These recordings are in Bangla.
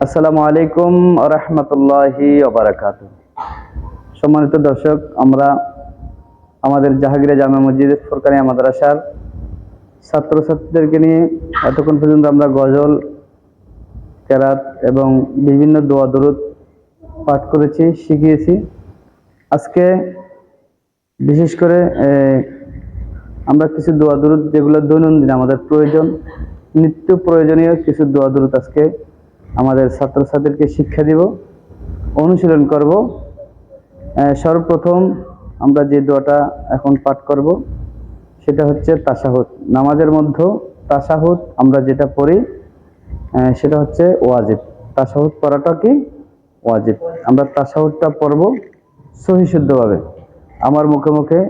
আসসালামু আলাইকুম ওয়া রাহমাতুল্লাহি ওয়া বারাকাতুহু। সম্মানিত দর্শক, আমরা আমাদের জাহাঙ্গীরা জামে মসজিদের ফুরকানিয়া মাদ্রাসার ছাত্রছাত্রীদেরকে নিয়ে এতক্ষণ পর্যন্ত আমরা গজল, কেরাত এবং বিভিন্ন দোয়া দরুদ পাঠ করেছি, শিখিয়েছি। আজকে বিশেষ করে আমরা কিছু দোয়া দরুদ, যেগুলো দৈনন্দিন আমাদের প্রয়োজন, নিত্য প্রয়োজনীয় কিছু দোয়া দরুদ আজকে আমাদের ছাত্রছাত্রীদেরকে শিক্ষা দিব, অনুশীলন করব। সর্বপ্রথম আমরা যে দোয়াটা এখন পাঠ করব সেটা হচ্ছে তাশাহুদ। নামাজের মধ্যে তাশাহুদ আমরা যেটা পড়ি সেটা হচ্ছে ওয়াজিব। তাশাহুদ পড়াটা কি ওয়াজিব। আমরা তাশাহুদটা পড়ব সহি শুদ্ধভাবে, আমার মুখে মুখে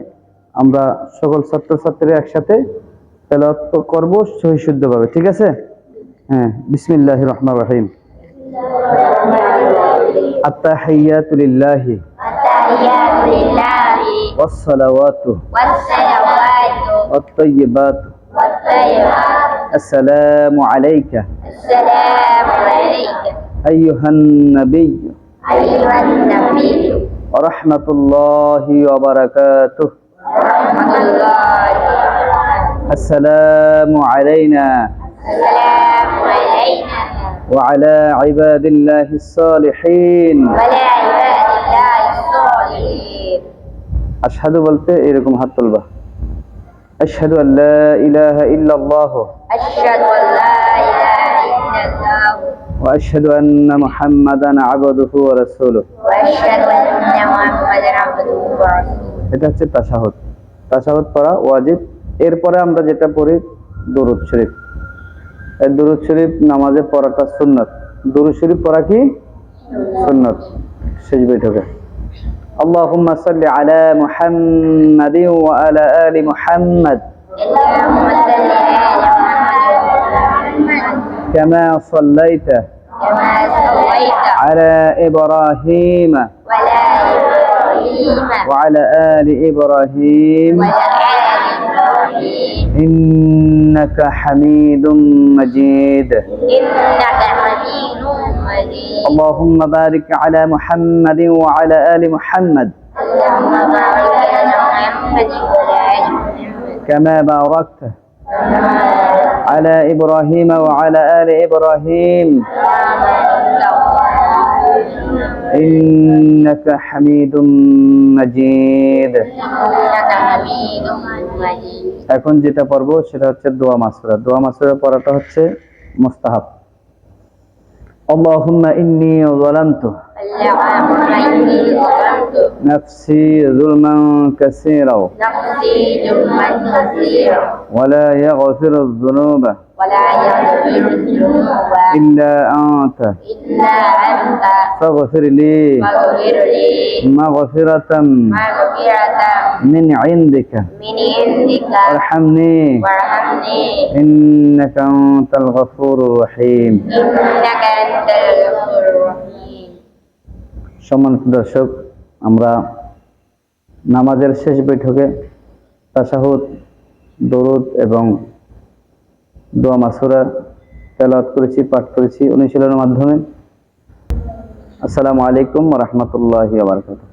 আমরা সকল ছাত্রছাত্রীরা একসাথে তেলাওয়াত করব সহি শুদ্ধভাবে, ঠিক আছে? হ্যাঁ, বিসমিল্লাহির রহমানির রহিম। আত্তাহিয়াতু লিল্লাহি ওয়াসসালাওয়াতু ওয়াত-তাইয়্যিবাতু আসসালামু আলাইকা আইয়ুহান নাবিয়্যু ওয়া রাহমাতুল্লাহি ওয়া বারাকাতুহু। আসসালামু আলাইনা وعلى عباد الله الصالحين أشهد বলতে এরকম হাত তুলবা। أشهد أن لا إله إلا الله وأشهد أن محمدا عبده ورسوله। এটা হচ্ছে তাশাহুদ। তাশাহুদ পড়া ওয়াজিব। এরপরে আমরা যেটা পড়ি দুরূদ শরীফ। এই দুরূদ শরীফ নামাজে পড়াটা সুন্নাত। দুরূদ শরীফ পড়া কি সুন্নাত। শেষ বৈঠকে আল্লাহুম্মা সাল্লি আলা মুহাম্মাদিন ওয়া আলা আলি মুহাম্মাদ কামা সাল্লাইতা আলা ইব্রাহিম ওয়া আলা আলি ইব্রাহিম إنك حميد مجيد اللهم بارك على محمد وعلى آل محمد كما باركت على إبراهيم وعلى آل إبراهيم إنك حميد مجيد। এখন যেটা পড়বো সেটা হচ্ছে দোয়া মাসুরা। দোয়া মাসুরা পড়াটা হচ্ছে মুস্তাহাব। আল্লাহুম্মা ইন্নী যালামতু নাফসি যুলমান কাসীরা ওয়া লা ইয়াগফিরু যুনুবা ইল্লা আনতা ফাগফির লি মাগফিরাতাম মিন ইনদিকা ওয়ারহামনি ইন্নাকা আনতাল গফুরুর রহিম। সম্মানিত দর্শক, আমরা নামাজের শেষ বৈঠকে তাশাহুদ, দরুদ এবং দোয়া মাসুরা তেলাওয়াত করেছি, পাঠ করেছি অনুশীলনের মাধ্যমে। আসসালামু আলাইকুম ওয়া রাহমাতুল্লাহি ওয়া বারাকাতুহু।